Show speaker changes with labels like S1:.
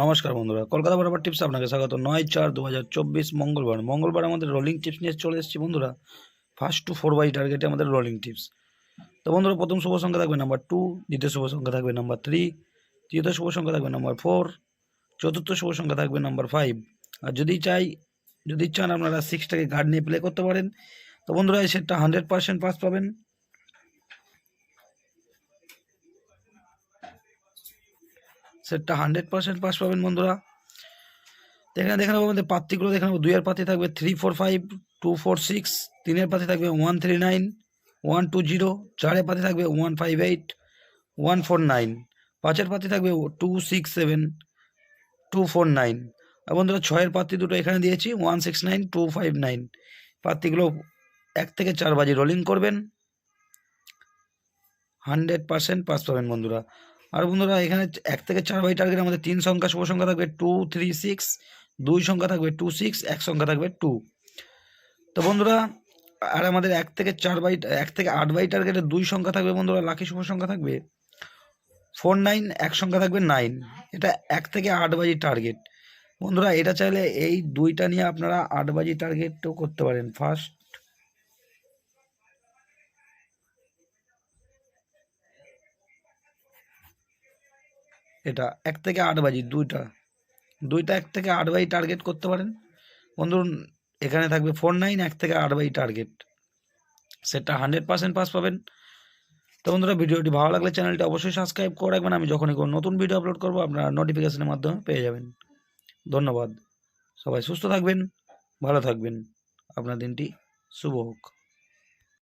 S1: নমস্কার বন্ধুরা, কলকাতা বরাবর টিপস আপনাকে স্বাগত। 9/4/2024 মঙ্গলবার আমাদের রোলিং টিপস নিয়ে চলে এসেছি বন্ধুরা। ফার্স্ট টু 4 বাই টার্গেটে আমাদের রোলিং টিপস। তো বন্ধুরা, প্রথম শুভ সংখ্যা থাকবে নাম্বার 2, দ্বিতীয় শুভ সংখ্যা থাকবে নাম্বার 3, তৃতীয় শুভ সংখ্যা থাকবে নাম্বার 4, চতুর্থ শুভ সংখ্যা থাকবে নাম্বার 5। আর যদি চান আপনারা 6টাকে গার্ড নিয়ে প্লে করতে পারেন। তো বন্ধুরা, এই সেটটা 100% পাস পাবেন। সেটটা 100% পাস পাবেন বন্ধুরা। এখানে দেখে নেবো আমাদের পাত্তিগুলো, দেখে নেবো। 2-এর পাতি থাকবে 345, 246, 3-এর পাতি থাকবে 139, 120, 4-এর পাতি থাকবে 158, 149, 5-এর পাতি থাকবে 267, 249। আর বন্ধুরা, 6-এর পাত্তি দুটো এখানে দিয়েছি 169, 259। পাত্তিগুলো 1 থেকে 4 বাজি রোলিং করবেন, 100% পাস পাবেন বন্ধুরা। আর বন্ধুরা, এখানে 1 থেকে 4 বাই টার্গেট আমাদের 3 সংখ্যা শুভ সংখ্যা থাকবে 2, 3, 6, 2 সংখ্যা থাকবে 2, 6, 1 সংখ্যা থাকবে 2। তো বন্ধুরা, আর আমাদের 1 থেকে 8 বাই টার্গেটে 2 সংখ্যা থাকবে বন্ধুরা। লাকি শুভ সংখ্যা থাকবে 4, 9, 1 সংখ্যা থাকবে 9। এটা 1 থেকে 8 বাজি টার্গেট বন্ধুরা। এটা চাইলে এই 2টা নিয়ে আপনারা 8 বাজি টার্গেটও করতে পারেন। ফার্স্ট এটা 1 থেকে 8 বাজি, দুইটা 1 থেকে 8 বাই টার্গেট করতে পারেন বন্ধু। এখানে থাকবে 4, 9, 1 থেকে 8 বাই টার্গেট। সেটা 100% পাস পাবেন। তো বন্ধুরা, ভিডিওটি ভালো লাগলে চ্যানেলটি অবশ্যই সাবস্ক্রাইব করে রাখবেন। আমি যখনই কোনো নতুন ভিডিও আপলোড করবো আপনারা নোটিফিকেশনের মাধ্যমে পেয়ে যাবেন। ধন্যবাদ। সবাই সুস্থ থাকবেন, ভালো থাকবেন। আপনার দিনটি শুভ হোক।